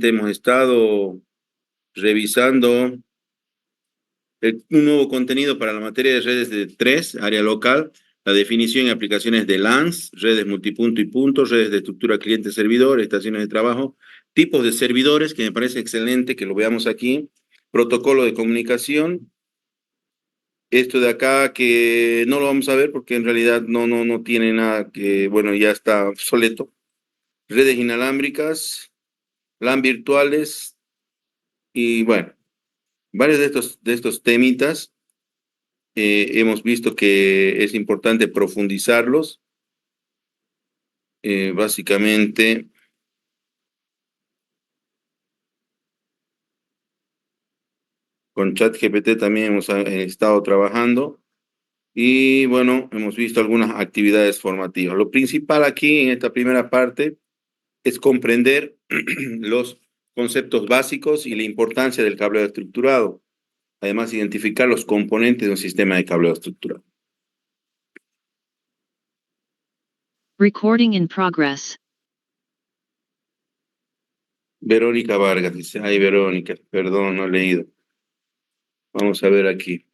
Hemos estado revisando un nuevo contenido para la materia de redes de 3, área local, la definición y aplicaciones de LANs, redes multipunto y punto, redes de estructura cliente-servidor, estaciones de trabajo, tipos de servidores, que me parece excelente que lo veamos aquí, protocolo de comunicación, esto de acá que no lo vamos a ver porque en realidad no tiene nada que, bueno, ya está obsoleto, redes inalámbricas, LAN virtuales y bueno, varios de estos temitas hemos visto que es importante profundizarlos. Básicamente, con ChatGPT también hemos estado trabajando y bueno, hemos visto algunas actividades formativas. Lo principal aquí en esta primera parte es comprender los conceptos básicos y la importancia del cableado estructurado. Además, identificar los componentes de un sistema de cableado estructurado. Recording in progress. Verónica Vargas dice, ay Verónica, perdón, no he leído. Vamos a ver aquí.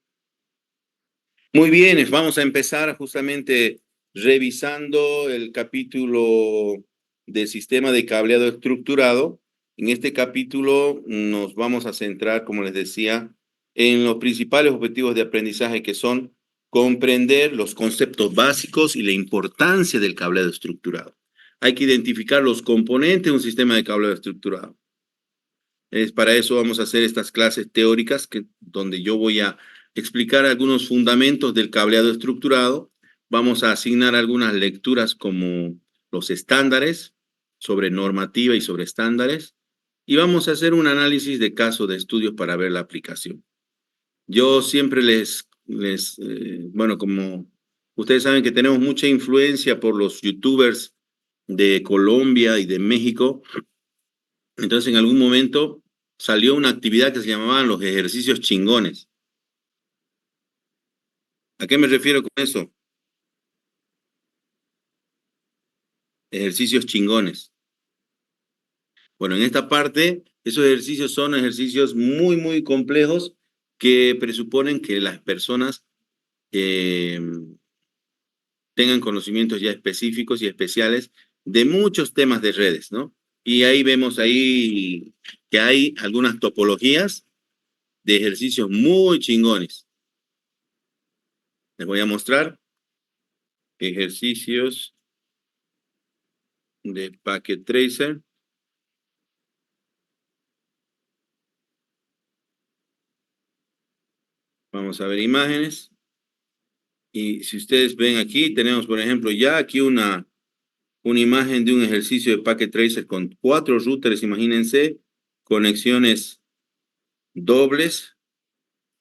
Muy bien, vamos a empezar justamente revisando el capítulo del sistema de cableado estructurado. En este capítulo nos vamos a centrar, como les decía, en los principales objetivos de aprendizaje que son comprender los conceptos básicos y la importancia del cableado estructurado. Hay que identificar los componentes de un sistema de cableado estructurado. Para eso vamos a hacer estas clases teóricas donde yo voy a explicar algunos fundamentos del cableado estructurado. Vamos a asignar algunas lecturas como los estándares, sobre normativa y sobre estándares. Y vamos a hacer un análisis de caso de estudios para ver la aplicación. Yo siempre bueno, como ustedes saben que tenemos mucha influencia por los youtubers de Colombia y de México, entonces en algún momento salió una actividad que se llamaban los ejercicios chingones. ¿A qué me refiero con eso? Ejercicios chingones. Bueno, en esta parte, esos ejercicios son ejercicios muy complejos que presuponen que las personas eh, tengan conocimientos ya específicos y especiales de muchos temas de redes, ¿no? Y ahí vemos ahí que hay algunas topologías de ejercicios muy chingones. Les voy a mostrar ejercicios de Packet Tracer. Vamos a ver imágenes. Y si ustedes ven aquí, tenemos, por ejemplo, ya aquí una imagen de un ejercicio de Packet Tracer con 4 routers, imagínense, conexiones dobles.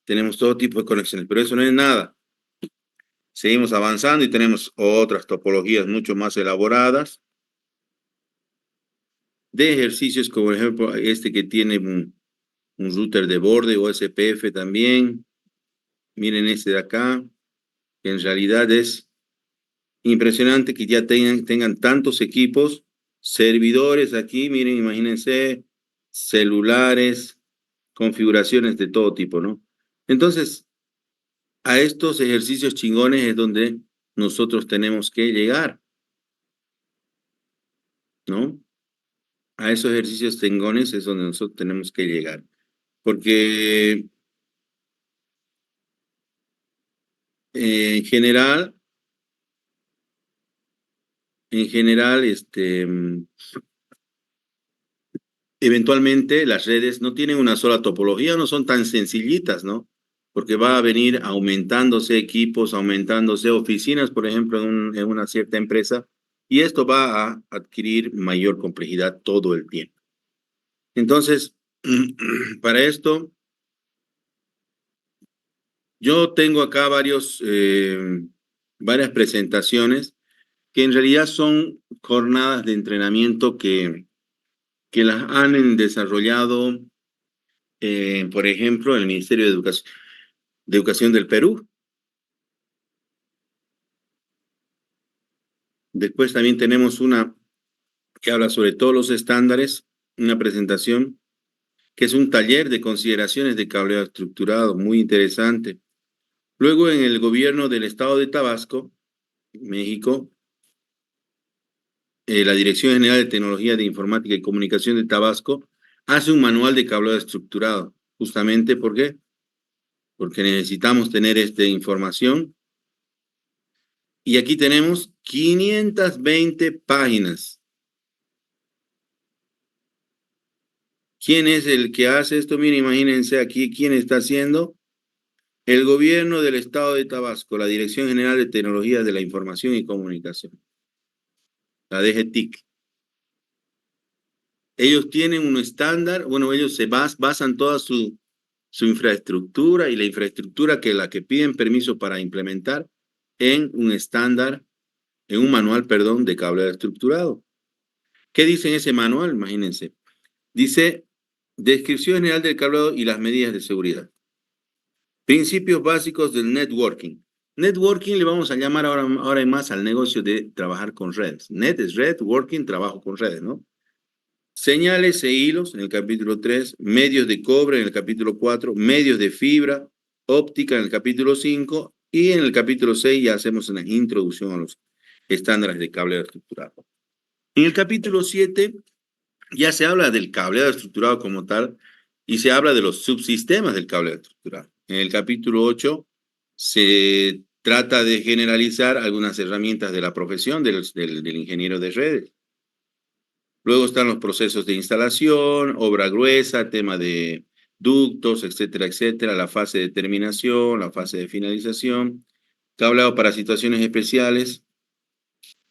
Tenemos todo tipo de conexiones, pero eso no es nada. Seguimos avanzando y tenemos otras topologías mucho más elaboradas de ejercicios, como por ejemplo este que tiene un router de borde o SPF también. Miren este de acá, que en realidad es impresionante que ya tengan tantos equipos, servidores aquí, miren, imagínense, celulares, configuraciones de todo tipo, ¿no? Entonces, a estos ejercicios chingones es donde nosotros tenemos que llegar, ¿no? A esos ejercicios chingones es donde nosotros tenemos que llegar. Porque en general, eventualmente las redes no tienen una sola topología, no son tan sencillitas, ¿no? Porque va a venir aumentándose equipos, aumentándose oficinas, por ejemplo, en una cierta empresa, y esto va a adquirir mayor complejidad todo el tiempo. Entonces, para esto, yo tengo acá varias presentaciones que en realidad son jornadas de entrenamiento que las han desarrollado, por ejemplo, el Ministerio de Educación del Perú. Después también tenemos una que habla sobre todos los estándares una presentación que es un taller de consideraciones de cableado estructurado, muy interesante. Luego, en el gobierno del estado de Tabasco, México, la Dirección General de Tecnología de Informática y Comunicación de Tabasco hace un manual de cableado estructurado. Justamente, ¿por qué? Porque necesitamos tener esta información. Y aquí tenemos 520 páginas. ¿Quién es el que hace esto? Miren, imagínense aquí quién está haciendo. El gobierno del estado de Tabasco, la Dirección General de Tecnología de la Información y Comunicación, la DGTIC. Ellos tienen un estándar, bueno, ellos se basan toda su infraestructura y la infraestructura que la que piden permiso para implementar en un estándar, en un manual, perdón, de cableado estructurado. ¿Qué dice en ese manual? Imagínense. Dice, descripción general del cableado y las medidas de seguridad. Principios básicos del networking. Networking le vamos a llamar ahora y más al negocio de trabajar con redes. Net es red, working, trabajo con redes, ¿no? Señales e hilos en el capítulo 3, medios de cobre en el capítulo 4, medios de fibra óptica en el capítulo 5 y en el capítulo 6 ya hacemos una introducción a los estándares de cableado estructurado. En el capítulo 7 ya se habla del cableado estructurado como tal y se habla de los subsistemas del cableado estructurado. En el capítulo 8 se trata de generalizar algunas herramientas de la profesión del ingeniero de redes. Luego están los procesos de instalación, obra gruesa, tema de ductos, etcétera, etcétera, la fase de terminación, la fase de finalización, cableado para situaciones especiales.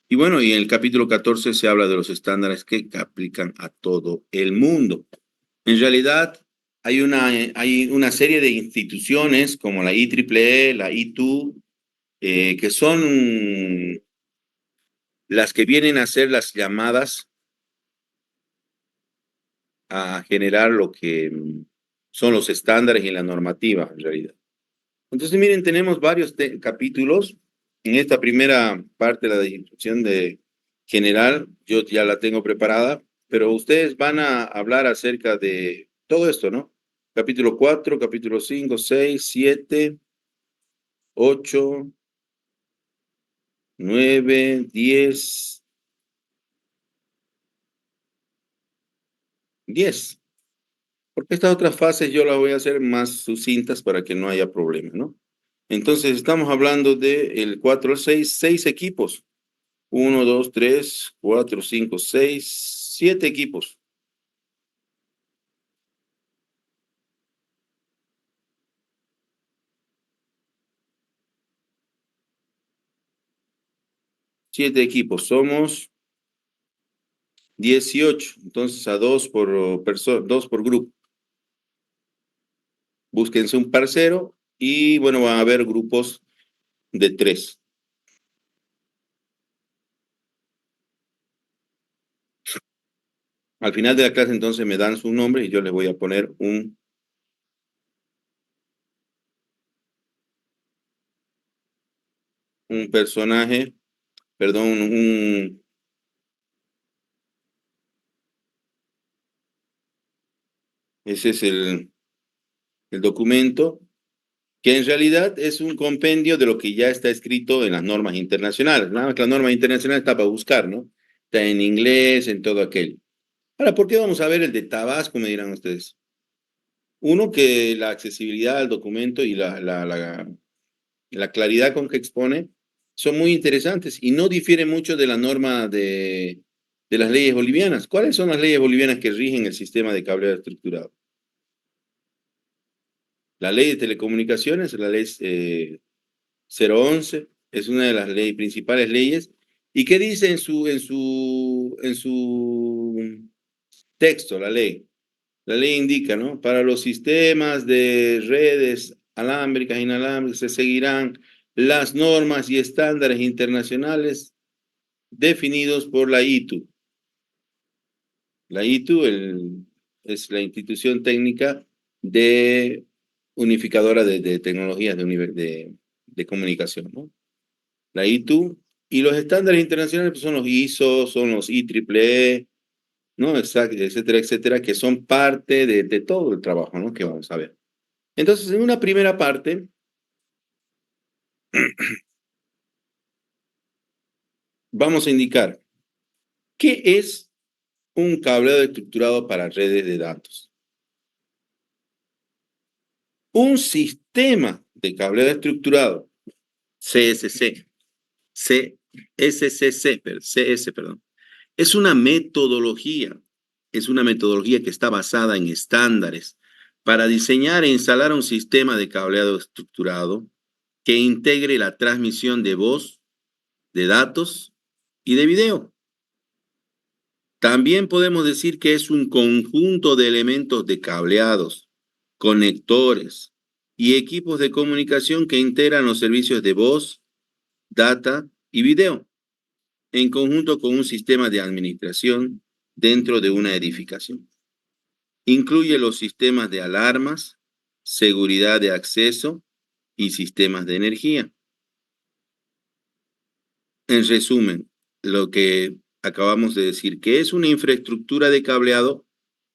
Y bueno, y en el capítulo 14 se habla de los estándares que aplican a todo el mundo. En realidad, hay una serie de instituciones como la IEEE, la ITU, que son las que vienen a ser las llamadas a generar lo que son los estándares y la normativa, en realidad. Entonces, miren, tenemos varios capítulos. En esta primera parte de la descripción de general, yo ya la tengo preparada, pero ustedes van a hablar acerca de todo esto, ¿no? Capítulo 4, capítulo 5, 6, 7, 8, 9, 10, 10. Porque estas otras fases yo las voy a hacer más sucintas para que no haya problema, ¿no? Entonces, estamos hablando del 4 al 6, 6 equipos. 1, 2, 3, 4, 5, 6, 7 equipos. Siete equipos. Somos 18. Entonces, a dos por persona, dos por grupo. Búsquense un parcero y, bueno, van a haber grupos de 3. Al final de la clase, entonces, me dan su nombre y yo les voy a poner un personaje, perdón, ese es el documento, que en realidad es un compendio de lo que ya está escrito en las normas internacionales. Nada más que la norma internacional está para buscar, ¿no? Está en inglés, en todo aquello. Ahora, ¿por qué vamos a ver el de Tabasco, me dirán ustedes? Uno, que la accesibilidad al documento y la claridad con que expone son muy interesantes y no difiere mucho de la norma de las leyes bolivianas. ¿Cuáles son las leyes bolivianas que rigen el sistema de cableado estructurado? La ley de telecomunicaciones, la ley 011, es una de las principales leyes. ¿Y qué dice en su texto, la ley? La ley indica, ¿no? Para los sistemas de redes alámbricas, inalámbricas, se seguirán las normas y estándares internacionales definidos por la ITU. La ITU es la institución técnica de unificadora de tecnologías de comunicación, ¿no? La ITU y los estándares internacionales pues, son los ISO, son los IEEE, ¿no? Etcétera, etcétera, que son parte de todo el trabajo, ¿no? Que vamos a ver. Entonces, en una primera parte, vamos a indicar qué es un cableado estructurado para redes de datos. Un sistema de cableado estructurado, CSC, CS, perdón, es una metodología que está basada en estándares para diseñar e instalar un sistema de cableado estructurado que integre la transmisión de voz, de datos y de video. También podemos decir que es un conjunto de elementos de cableados, conectores y equipos de comunicación que integran los servicios de voz, data y video, en conjunto con un sistema de administración dentro de una edificación. Incluye los sistemas de alarmas, seguridad de acceso y sistemas de energía. En resumen, lo que acabamos de decir, que es una infraestructura de cableado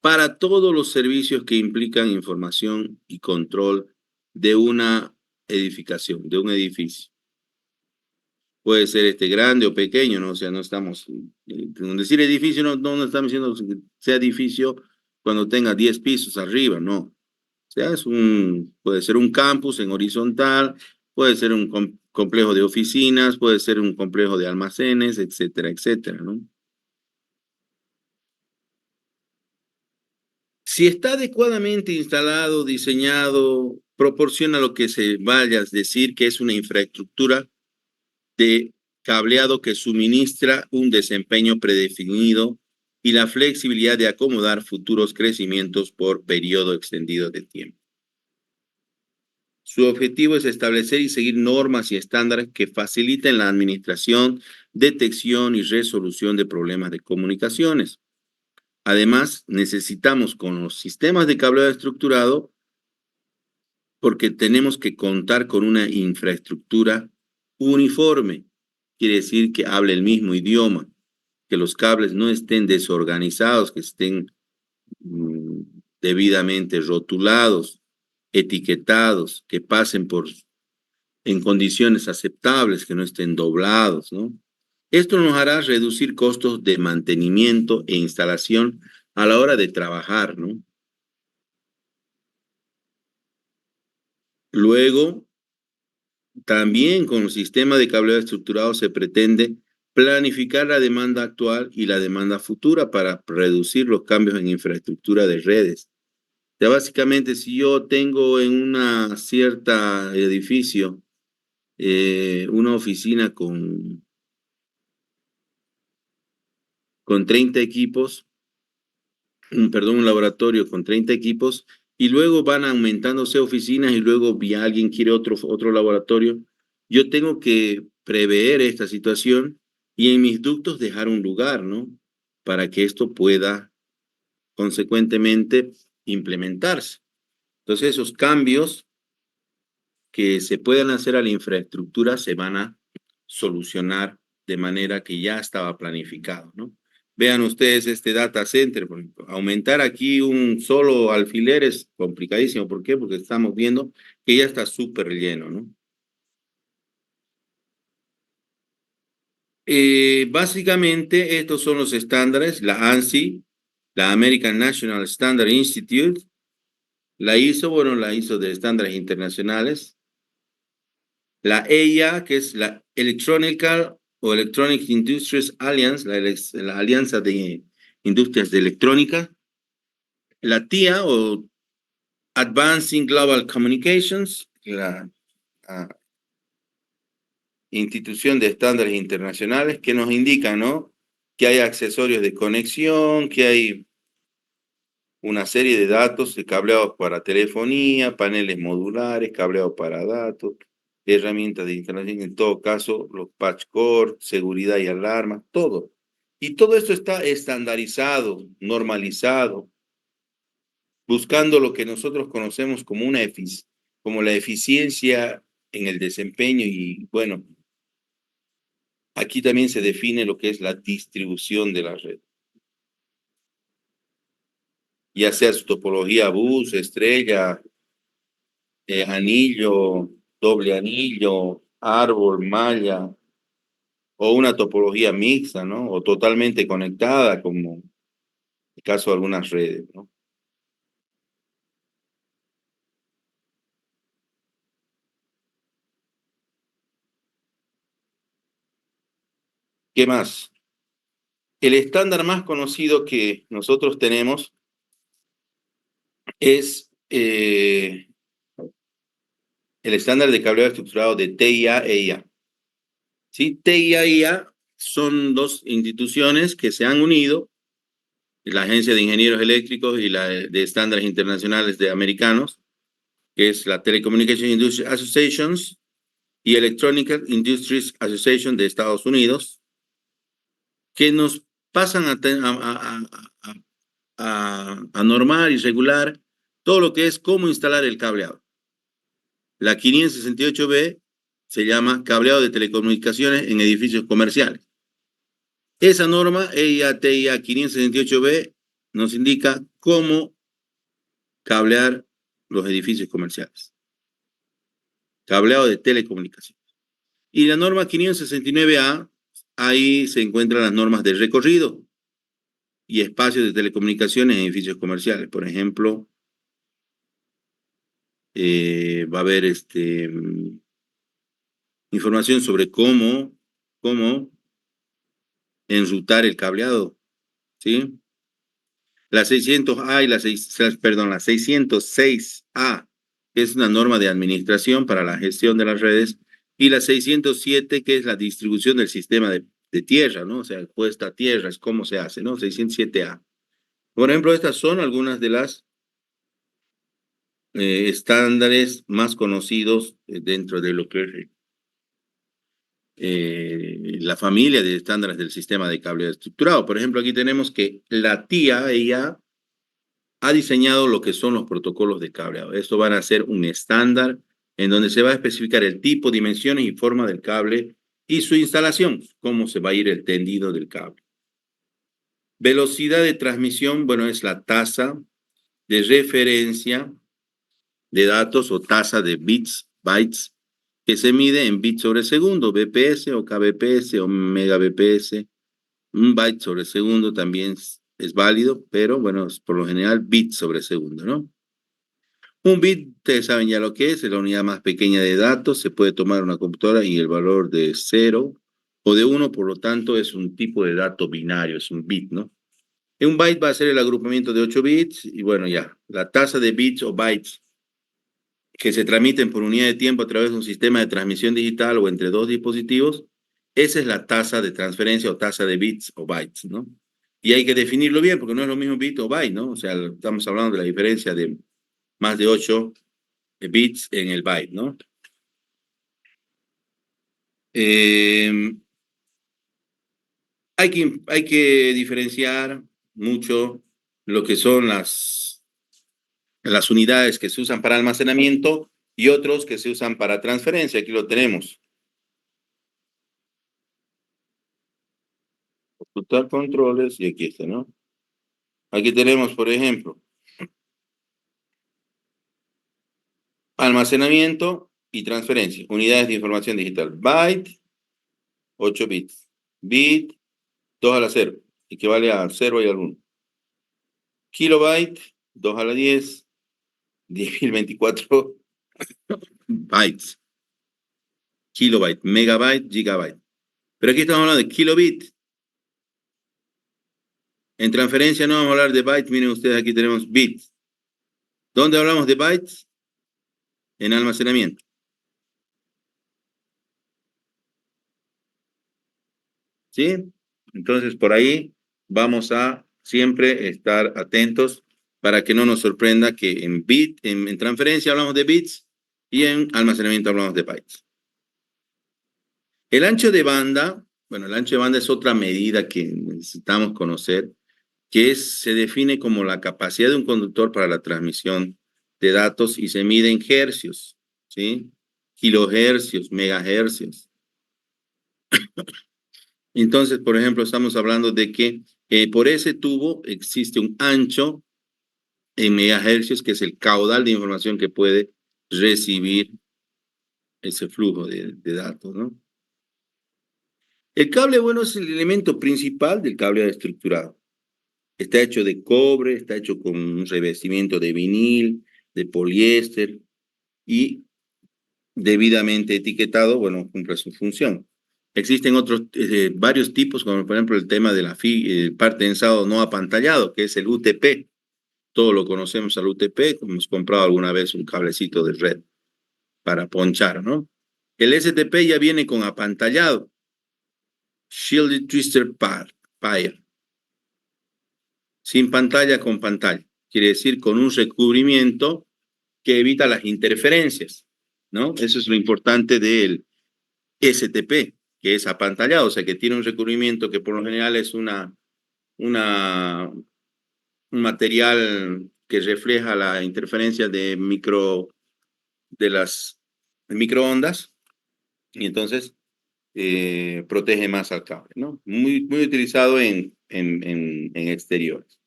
para todos los servicios que implican información y control de una edificación, de un edificio. Puede ser grande o pequeño, ¿no? O sea, no estamos, con decir edificio, no estamos diciendo que sea edificio cuando tenga 10 pisos arriba, no. O sea, puede ser un campus en horizontal, puede ser un complejo de oficinas, puede ser un complejo de almacenes, etcétera, etcétera, ¿no? Si está adecuadamente instalado, diseñado, proporciona lo que se vaya a decir que es una infraestructura de cableado que suministra un desempeño predefinido y la flexibilidad de acomodar futuros crecimientos por periodo extendido de tiempo. Su objetivo es establecer y seguir normas y estándares que faciliten la administración, detección y resolución de problemas de comunicaciones. Además, necesitamos con los sistemas de cableado estructurado porque tenemos que contar con una infraestructura uniforme. Quiere decir que hable el mismo idioma, que los cables no estén desorganizados, que estén debidamente rotulados, etiquetados, que pasen en condiciones aceptables, que no estén doblados, ¿no? Esto nos hará reducir costos de mantenimiento e instalación a la hora de trabajar, ¿no? Luego, también con el sistema de cableado estructurado se pretende planificar la demanda actual y la demanda futura para reducir los cambios en infraestructura de redes. Ya básicamente, si yo tengo en una cierta edificio una oficina con 30 equipos, un laboratorio con 30 equipos, y luego van aumentándose oficinas y luego alguien quiere otro laboratorio, yo tengo que prever esta situación y en mis ductos dejar un lugar, ¿no? Para que esto pueda consecuentemente implementarse. Entonces, esos cambios que se puedan hacer a la infraestructura se van a solucionar de manera que ya estaba planificado, ¿no? Vean ustedes este data center, por ejemplo, aumentar aquí un solo alfiler es complicadísimo. ¿Por qué? Porque estamos viendo que ya está súper lleno, ¿no? Básicamente, estos son los estándares, la ANSI, la American National Standard Institute, la ISO de estándares internacionales, la EIA, que es la Electronic Industries Alliance, la Alianza de Industrias de Electrónica, la TIA o Advancing Global Communications, la institución de estándares internacionales que nos indican, ¿no? Que hay accesorios de conexión, que hay una serie de datos de cableados para telefonía, paneles modulares, cableados para datos, herramientas de instalación, en todo caso, los patch cord, seguridad y alarma, todo. Y todo esto está estandarizado, normalizado, buscando lo que nosotros conocemos como como la eficiencia en el desempeño y bueno, aquí también se define lo que es la distribución de la red. ya sea su topología bus, estrella, anillo, doble anillo, árbol, malla, o una topología mixta, ¿no? O totalmente conectada, como en el caso de algunas redes, ¿no? ¿Qué más? El estándar más conocido que nosotros tenemos es el estándar de cableado estructurado de TIA-EIA. ¿Sí? TIA-EIA son dos instituciones que se han unido, la Agencia de Ingenieros Eléctricos y la de Estándares Internacionales de Americanos, que es la Telecommunication Industry Associations y Electronic Industries Association de Estados Unidos, que nos pasan a normar y regular todo lo que es cómo instalar el cableado. La 568B se llama cableado de telecomunicaciones en edificios comerciales. Esa norma, EIA-TIA 568B, nos indica cómo cablear los edificios comerciales. Cableado de telecomunicaciones. Y la norma 569A, ahí se encuentran las normas de recorrido y espacios de telecomunicaciones en edificios comerciales. Por ejemplo, va a haber información sobre cómo enrutar el cableado, ¿sí? La 600A y la 606A, que es una norma de administración para la gestión de las redes, y la 607, que es la distribución del sistema de tierra, ¿no? O sea, puesta a tierra, es cómo se hace, ¿no? 607A. Por ejemplo, estas son algunas de las estándares más conocidos dentro de lo que es la familia de estándares del sistema de cableado estructurado. Por ejemplo, aquí tenemos que la TIA, ella ha diseñado lo que son los protocolos de cableado. Esto van a ser un estándar en donde se va a especificar el tipo, dimensiones y forma del cable y su instalación, cómo se va a ir el tendido del cable. Velocidad de transmisión, bueno, es la tasa de referencia de datos o tasa de bits, bytes, que se mide en bits sobre segundo, BPS o kbps o megabps. Un byte sobre segundo también es válido, pero bueno, es por lo general bits sobre segundo, ¿no? Un bit, ustedes saben ya lo que es la unidad más pequeña de datos. Se puede tomar una computadora y el valor de 0 o de 1, por lo tanto, es un tipo de dato binario, es un bit, ¿no? Un byte va a ser el agrupamiento de 8 bits y bueno, ya, la tasa de bits o bytes que se transmiten por unidad de tiempo a través de un sistema de transmisión digital o entre dos dispositivos, esa es la tasa de transferencia o tasa de bits o bytes, ¿no? Y hay que definirlo bien porque no es lo mismo bit o byte, ¿no? O sea, estamos hablando de la diferencia de más de 8 bits en el byte, ¿no? Eh, hay que diferenciar mucho lo que son las unidades que se usan para almacenamiento y otros que se usan para transferencia. Aquí lo tenemos. Ocultar controles y aquí está, ¿no? Aquí tenemos, por ejemplo, almacenamiento y transferencia. Unidades de información digital. Byte, 8 bits. Bit, 2 a la 0, equivale a 0 y al 1. Kilobyte, 2 a la 10, 10.024 bytes. Kilobyte, megabyte, gigabyte. Pero aquí estamos hablando de kilobit. En transferencia no vamos a hablar de bytes. Miren ustedes, aquí tenemos bits. ¿Dónde hablamos de bytes? En almacenamiento. ¿Sí? Entonces, por ahí vamos a siempre estar atentos para que no nos sorprenda que en transferencia hablamos de bits y en almacenamiento hablamos de bytes. El ancho de banda, bueno, el ancho de banda es otra medida que necesitamos conocer, que se define como la capacidad de un conductor para la transmisión de datos y se mide en hercios, ¿sí? Kilohercios, megahercios. Entonces, por ejemplo, estamos hablando de que por ese tubo existe un ancho en megahercios, que es el caudal de información que puede recibir ese flujo de datos, ¿no? El cable, bueno, es el elemento principal del cableado estructurado. Está hecho de cobre, está hecho con un revestimiento de vinil, de poliéster y debidamente etiquetado, bueno, cumple su función. Existen otros, varios tipos, como por ejemplo el tema de la par tensado no apantallado, que es el UTP. Todos lo conocemos al UTP, hemos comprado alguna vez un cablecito de red para ponchar, ¿no? El STP ya viene con apantallado, Shielded Twister Pair, sin pantalla con pantalla. Quiere decir con un recubrimiento que evita las interferencias, ¿no? Eso es lo importante del STP, que es apantallado, o sea, que tiene un recubrimiento que por lo general es una, un material que refleja la interferencia de las microondas y entonces protege más al cable, ¿no? Muy utilizado en exteriores.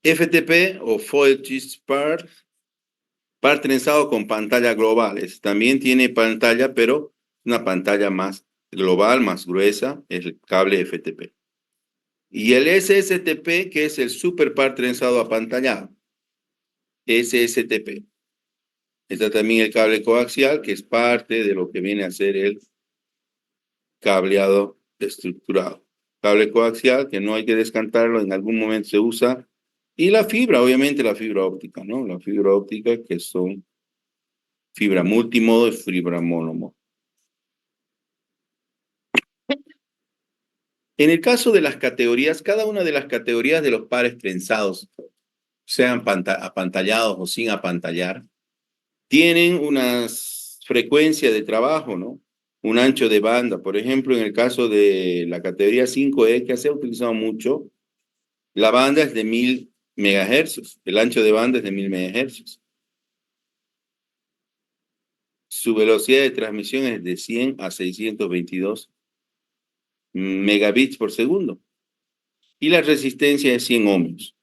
FTP o Foil Twist par trenzado con pantalla global. También tiene pantalla, pero una pantalla más global, más gruesa, es el cable FTP. Y el SSTP, que es el super par trenzado apantallado. SSTP. Está también el cable coaxial, que es parte de lo que viene a ser el cableado estructurado. Cable coaxial, que no hay que descantarlo, en algún momento se usa. Y la fibra, obviamente la fibra óptica, ¿no? La fibra óptica, que son fibra multimodo y fibra monomodo. En el caso de las categorías, cada una de las categorías de los pares trenzados, sean apantallados o sin apantallar, tienen una frecuencia de trabajo, ¿no? Un ancho de banda. Por ejemplo, en el caso de la categoría 5E, que se ha utilizado mucho, la banda es de 1000 megahercios, el ancho de banda es de 1000 megahercios. Su velocidad de transmisión es de 100 a 622 megabits por segundo. Y la resistencia es 100 ohmios.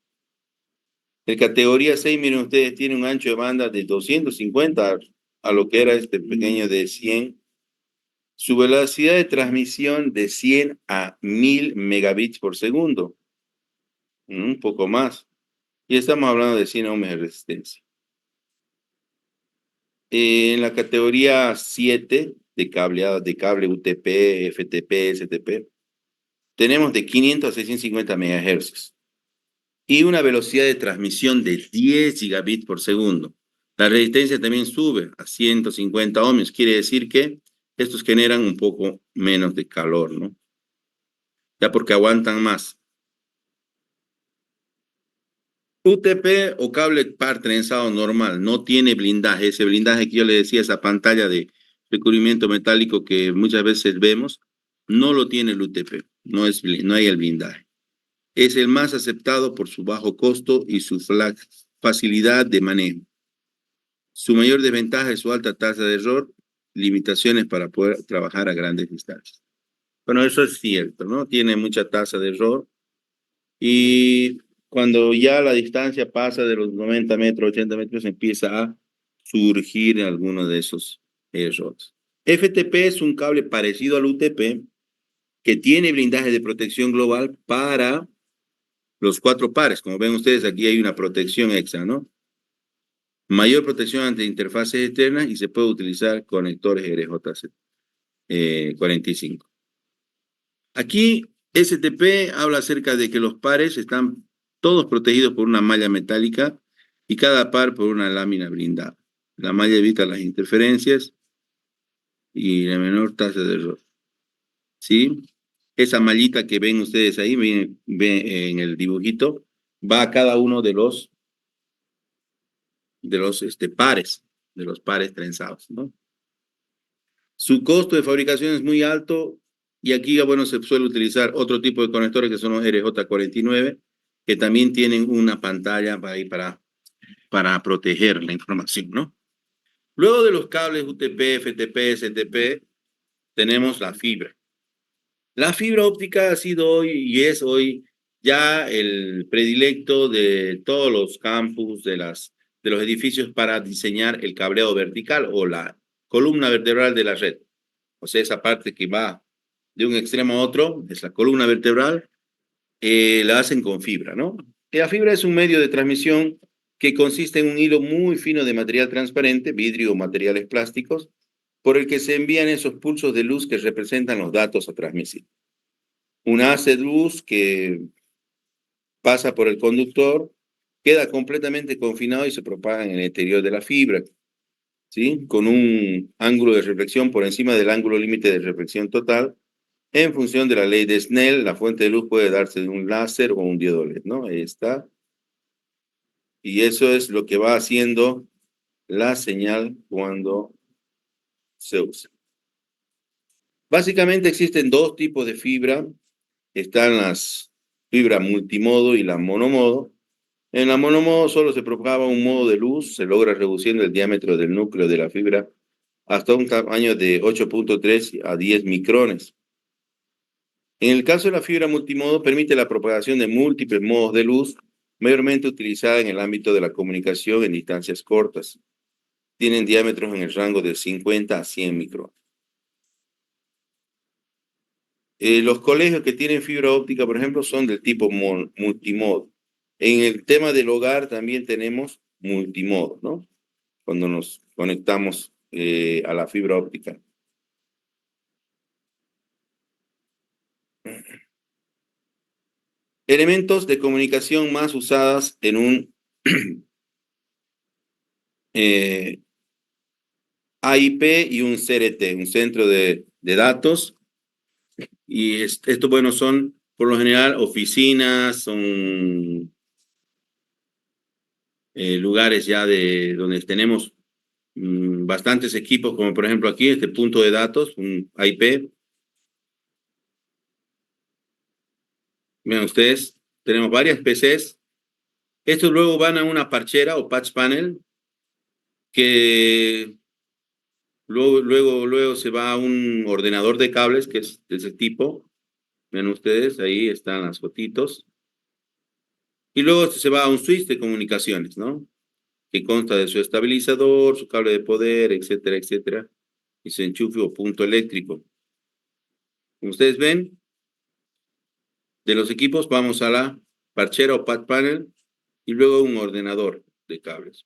En categoría 6, miren ustedes, tiene un ancho de banda de 250 a lo que era este pequeño de 100. Su velocidad de transmisión de 100 a 1000 megabits por segundo. Un poco más. Y estamos hablando de 100 ohms de resistencia. En la categoría 7 de cable UTP, FTP, STP, tenemos de 500 a 650 megahercios y una velocidad de transmisión de 10 gigabits por segundo. La resistencia también sube a 150 ohmios, quiere decir que estos generan un poco menos de calor, ¿no? Ya porque aguantan más. UTP o cable par trenzado normal no tiene blindaje. Ese blindaje que yo le decía, esa pantalla de recubrimiento metálico que muchas veces vemos, no lo tiene el UTP. No hay el blindaje. Es el más aceptado por su bajo costo y su facilidad de manejo. Su mayor desventaja es su alta tasa de error, limitaciones para poder trabajar a grandes distancias. Bueno, eso es cierto, ¿no? Tiene mucha tasa de error y cuando ya la distancia pasa de los 90 metros, 80 metros, empieza a surgir alguno de esos errores. FTP es un cable parecido al UTP que tiene blindaje de protección global para los 4 pares. Como ven ustedes, aquí hay una protección extra, ¿no? Mayor protección ante interfaces externas y se puede utilizar conectores RJ45. Aquí STP habla acerca de que los pares están todos protegidos por una malla metálica y cada par por una lámina blindada. La malla evita las interferencias y la menor tasa de error. ¿Sí? Esa mallita que ven ustedes ahí, ven en el dibujito, va a cada uno de los pares, de los pares trenzados, ¿no? Su costo de fabricación es muy alto y aquí, bueno, se suele utilizar otro tipo de conectores que son los RJ49, que también tienen una pantalla para proteger la información, ¿no? Luego de los cables UTP, FTP, STP, tenemos la fibra. La fibra óptica ha sido hoy y es hoy ya el predilecto de todos los campus, de los edificios para diseñar el cableado vertical o la columna vertebral de la red. O sea, esa parte que va de un extremo a otro, es la columna vertebral, la hacen con fibra, ¿no? Y la fibra es un medio de transmisión que consiste en un hilo muy fino de material transparente, vidrio o materiales plásticos, por el que se envían esos pulsos de luz que representan los datos a transmitir. Un haz de luz que pasa por el conductor, queda completamente confinado y se propaga en el interior de la fibra, ¿sí? Con un ángulo de reflexión por encima del ángulo límite de reflexión total. En función de la ley de Snell, la fuente de luz puede darse de un láser o un diodo LED, ¿no? Ahí está. Y eso es lo que va haciendo la señal cuando se usa. Básicamente existen dos tipos de fibra. Están las fibras multimodo y la monomodo. En la monomodo solo se propagaba un modo de luz, se logra reduciendo el diámetro del núcleo de la fibra hasta un tamaño de 8.3 a 10 micrones. En el caso de la fibra multimodo, permite la propagación de múltiples modos de luz, mayormente utilizada en el ámbito de la comunicación en distancias cortas. Tienen diámetros en el rango de 50 a 100 micrones. Los colegios que tienen fibra óptica, por ejemplo, son del tipo multimodo. En el tema del hogar también tenemos multimodo, ¿no? Cuando nos conectamos a la fibra óptica. Elementos de comunicación más usadas en un AIP y un CRT, un centro de datos. Y esto, bueno, son por lo general oficinas, son lugares ya de donde tenemos bastantes equipos, como por ejemplo aquí, este punto de datos, un IP. Vean ustedes, tenemos varias PCs. Estos luego van a una parchera o patch panel que luego se va a un ordenador de cables que es de ese tipo. Ven ustedes, ahí están las fotitos. Y luego se va a un switch de comunicaciones, ¿no? Que consta de su estabilizador, su cable de poder, etcétera, etcétera. Y su enchufe o punto eléctrico. Como ustedes ven, de los equipos vamos a la parchera o patch panel y luego un ordenador de cables.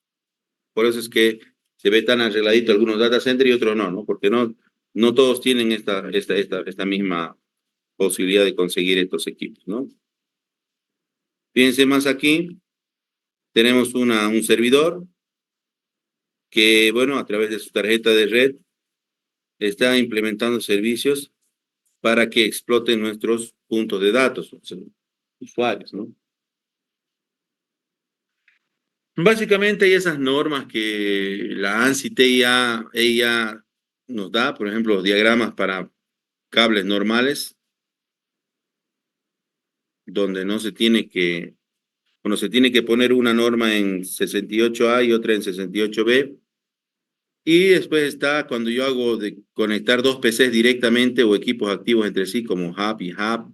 Por eso es que se ve tan arregladito algunos data centers y otros no, ¿no? Porque no todos tienen esta misma posibilidad de conseguir estos equipos, ¿no? Fíjense más aquí, tenemos un servidor que, bueno, a través de su tarjeta de red está implementando servicios para que exploten nuestros puntos de datos, o sea, usuarios, ¿no? Básicamente hay esas normas que la ANSI ella nos da, por ejemplo, los diagramas para cables normales, donde no se tiene que, bueno, se tiene que poner una norma en 68A y otra en 68B. Y después está cuando yo hago de conectar dos PCs directamente o equipos activos entre sí, como hub y hub,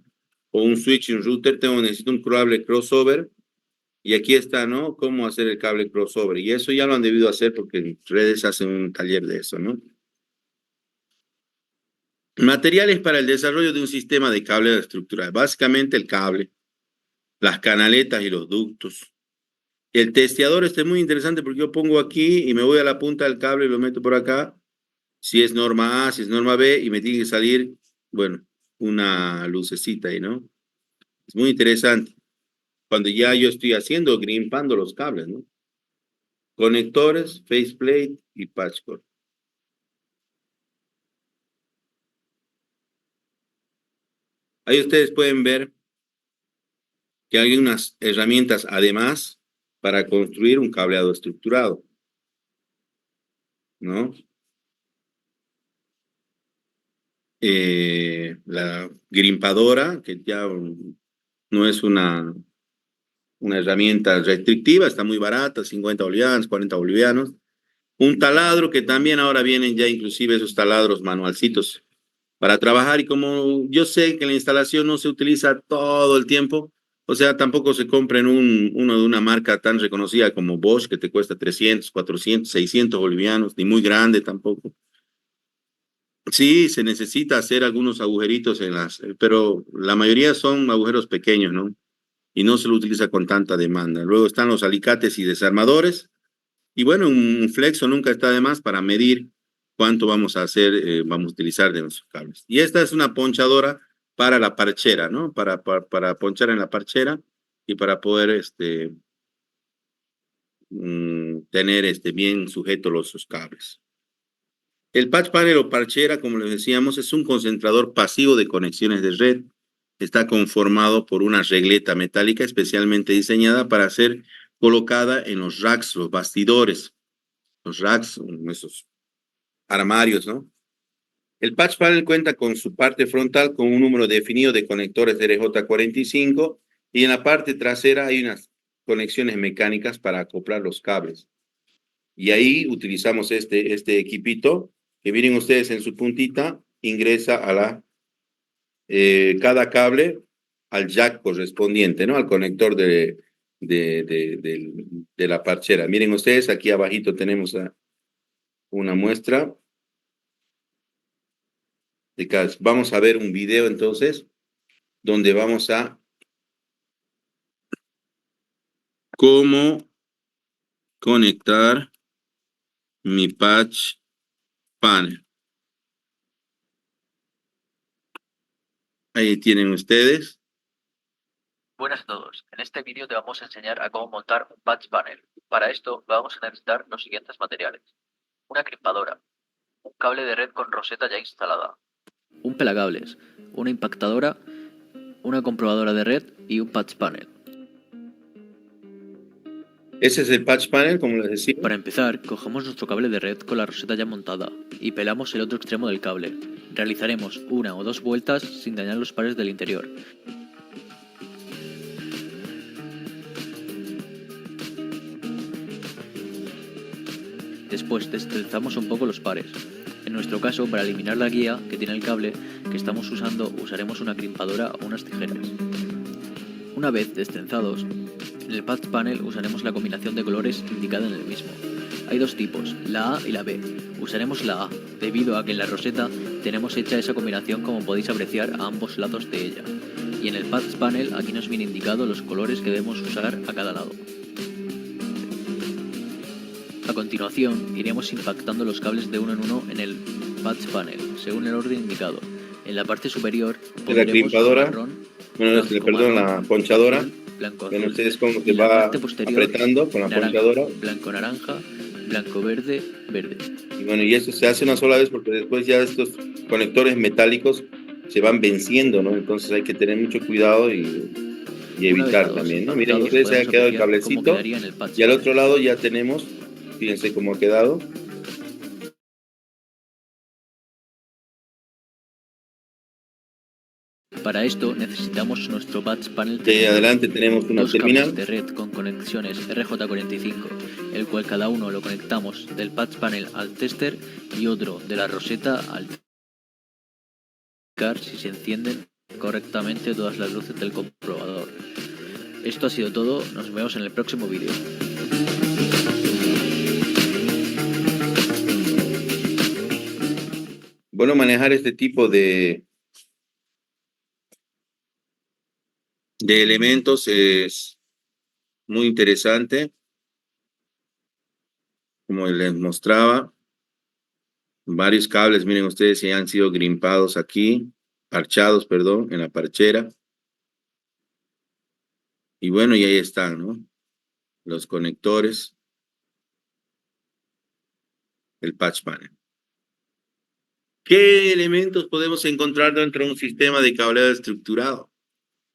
o un switch y un router, necesito un cable crossover. Y aquí está, ¿no? Cómo hacer el cable crossover. Y eso ya lo han debido hacer porque en redes hacen un taller de eso, ¿no? Materiales para el desarrollo de un sistema de cable estructural. Básicamente el cable, las canaletas y los ductos. El testeador este es muy interesante porque yo pongo aquí y me voy a la punta del cable y lo meto por acá. Si es norma A, si es norma B, y me tiene que salir, bueno, una lucecita ahí, ¿no? Es muy interesante. Cuando ya yo estoy haciendo, grimpando los cables, ¿no? Conectores, faceplate y patchcord. Ahí ustedes pueden ver que hay unas herramientas además para construir un cableado estructurado, ¿no? La grimpadora, que ya no es una herramienta restrictiva, está muy barata, 50 bolivianos, 40 bolivianos. Un taladro, que también ahora vienen ya inclusive esos taladros manualcitos para trabajar, y como yo sé que la instalación no se utiliza todo el tiempo, O sea, tampoco se compren uno de una marca tan reconocida como Bosch, que te cuesta 300, 400, 600 bolivianos, ni muy grande tampoco. Sí, se necesita hacer algunos agujeritos pero la mayoría son agujeros pequeños, ¿no? Y no se lo utiliza con tanta demanda. Luego están los alicates y desarmadores. Y bueno, un flexo nunca está de más para medir cuánto vamos a hacer, vamos a utilizar de nuestros cables. Y esta es una ponchadora para la parchera, ¿no? Para ponchar en la parchera y para poder tener bien sujetos los cables. El patch panel o parchera, como les decíamos, es un concentrador pasivo de conexiones de red. Está conformado por una regleta metálica especialmente diseñada para ser colocada en los racks, los bastidores. Los racks, esos armarios, ¿no? El patch panel cuenta con su parte frontal con un número definido de conectores de RJ45 y en la parte trasera hay unas conexiones mecánicas para acoplar los cables. Y ahí utilizamos este equipito que miren ustedes en su puntita, ingresa cada cable al jack correspondiente, ¿no? Al conector de la parchera. Miren ustedes, aquí abajito tenemos una muestra de cada. Vamos a ver un video entonces, donde vamos a cómo conectar mi patch panel. Ahí tienen ustedes. Buenas a todos, en este vídeo te vamos a enseñar a cómo montar un patch panel. Para esto vamos a necesitar los siguientes materiales: una crimpadora, un cable de red con roseta ya instalada, un pelacables, una impactadora, una comprobadora de red y un patch panel. Ese es el patch panel, como les decía. Para empezar, cogemos nuestro cable de red con la roseta ya montada y pelamos el otro extremo del cable. Realizaremos una o dos vueltas sin dañar los pares del interior. Después destrenzamos un poco los pares. En nuestro caso, para eliminar la guía que tiene el cable que estamos usando, usaremos una crimpadora o unas tijeras. Una vez destrenzados, en el patch panel usaremos la combinación de colores indicada en el mismo. Hay dos tipos, la A y la B. Usaremos la A, debido a que en la roseta tenemos hecha esa combinación, como podéis apreciar a ambos lados de ella. Y en el patch panel aquí nos viene indicado los colores que debemos usar a cada lado. A continuación, iremos impactando los cables de uno en uno en el patch panel, según el orden indicado. En la parte superior La crimpadora, la ponchadora. azul, blanco Ven azul. ustedes cómo se En la va parte posterior, apretando con la ponchadora. blanco naranja, blanco verde, verde. Y bueno, y eso se hace una sola vez porque después ya estos conectores metálicos se van venciendo, ¿no? Entonces hay que tener mucho cuidado y evitar también, ¿no? Miren, ustedes se ha quedado el cablecito y al otro lado ya tenemos, fíjense cómo ha quedado. Para esto necesitamos nuestro patch panel. De adelante tenemos una terminal de red con conexiones RJ45, el cual cada uno lo conectamos del patch panel al tester y otro de la roseta al verificar si se encienden correctamente todas las luces del comprobador. Esto ha sido todo, nos vemos en el próximo vídeo. Bueno, manejar este tipo de elementos es muy interesante, como les mostraba. Varios cables, miren ustedes, si han sido grimpados aquí, parchados, perdón, en la parchera. Y bueno, y ahí están, ¿no? Los conectores, el patch panel. ¿Qué elementos podemos encontrar dentro de un sistema de cableado estructurado?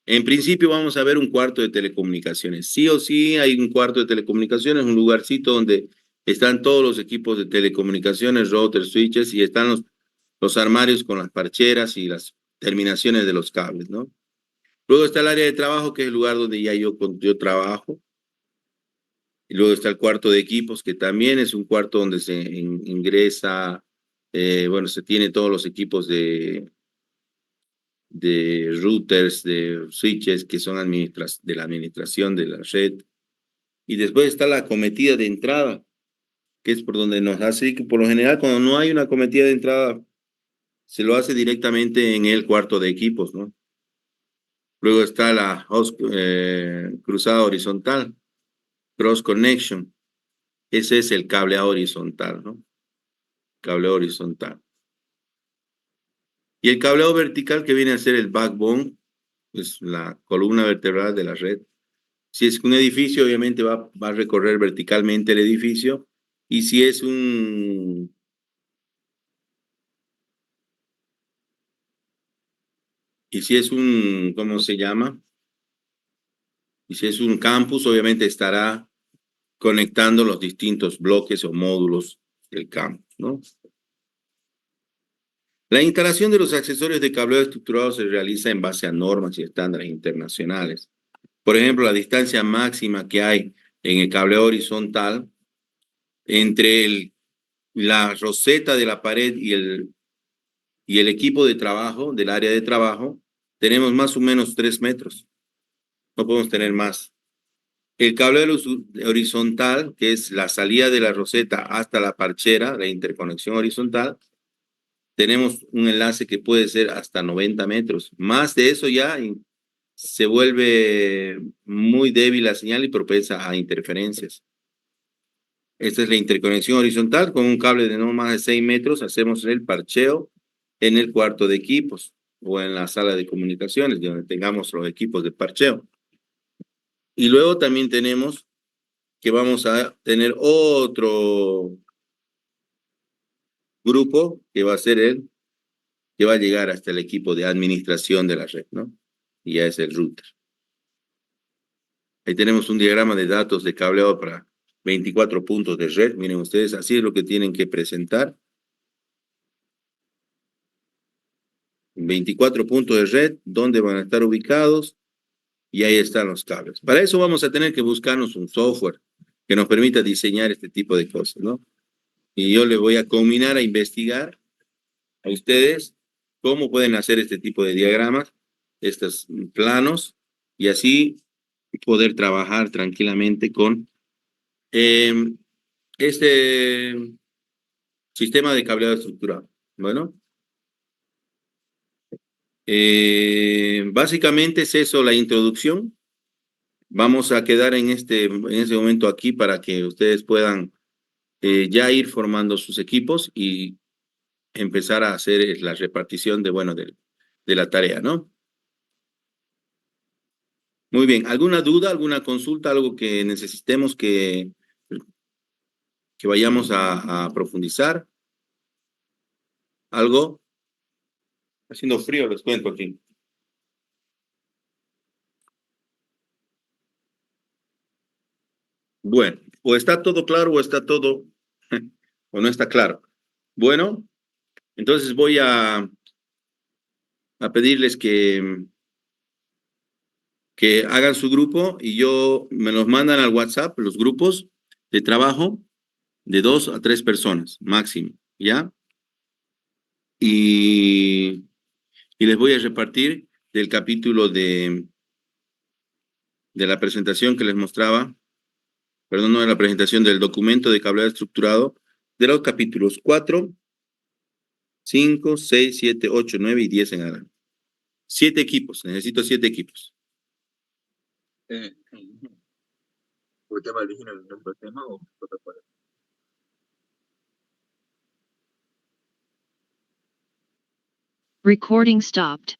En principio vamos a ver un cuarto de telecomunicaciones. Sí o sí hay un cuarto de telecomunicaciones, un lugarcito donde están todos los equipos de telecomunicaciones, routers, switches, y están los armarios con las parcheras y las terminaciones de los cables, ¿no? Luego está el área de trabajo, que es el lugar donde ya yo trabajo. Y luego está el cuarto de equipos, que también es un cuarto donde se ingresa, bueno, se tiene todos los equipos de routers, de switches que son de la administración de la red. Y después está la cometida de entrada, que es por donde nos hace, que por lo general cuando no hay una cometida de entrada, se lo hace directamente en el cuarto de equipos, ¿no? Luego está la cruzada horizontal, cross connection. Ese es el cable horizontal, ¿no? Cable horizontal. Y el cableado vertical que viene a ser el backbone, es la columna vertebral de la red. Si es un edificio, obviamente va a recorrer verticalmente el edificio. Y si es ¿cómo se llama? Y si es un campus, obviamente estará conectando los distintos bloques o módulos del campus, ¿no? La instalación de los accesorios de cableado estructurado se realiza en base a normas y estándares internacionales. Por ejemplo, la distancia máxima que hay en el cableado horizontal entre la roseta de la pared y el equipo de trabajo, del área de trabajo, tenemos más o menos 3 metros. No podemos tener más. El cableado horizontal, que es la salida de la roseta hasta la parchera, la interconexión horizontal, tenemos un enlace que puede ser hasta 90 metros. Más de eso ya se vuelve muy débil la señal y propensa a interferencias. Esta es la interconexión horizontal. Con un cable de no más de 6 metros hacemos el parcheo en el cuarto de equipos o en la sala de comunicaciones, donde tengamos los equipos de parcheo. Y luego también tenemos que vamos a tener otro grupo que va a ser que va a llegar hasta el equipo de administración de la red, ¿no? Y ya es el router. Ahí tenemos un diagrama de datos de cableado para 24 puntos de red. Miren ustedes, así es lo que tienen que presentar. 24 puntos de red, dónde van a estar ubicados, y ahí están los cables. Para eso vamos a tener que buscarnos un software que nos permita diseñar este tipo de cosas, ¿no? Y yo les voy a combinar a investigar a ustedes cómo pueden hacer este tipo de diagramas, estos planos, y así poder trabajar tranquilamente con este sistema de cableado estructurado. Bueno, básicamente es eso la introducción. Vamos a quedar en ese momento aquí para que ustedes puedan ya ir formando sus equipos y empezar a hacer la repartición de la tarea, ¿no? Muy bien. ¿Alguna duda, alguna consulta, algo que necesitemos que vayamos a profundizar? ¿Algo? Haciendo frío, les cuento aquí. Bueno, o está todo claro o está todo, o no está claro. Bueno, entonces voy a pedirles que hagan su grupo y me los mandan al WhatsApp, los grupos de trabajo de 2 a 3 personas máximo, ¿ya? Y les voy a repartir del capítulo de la presentación que les mostraba, perdón, no de la presentación, del documento de cableado estructurado, de los capítulos 4, 5, 6, 7, 8, 9 y 10 en adelante. 7 equipos, necesito 7 equipos. ¿Usted va a elegir el nombre del tema o otra cosa? Recording stopped.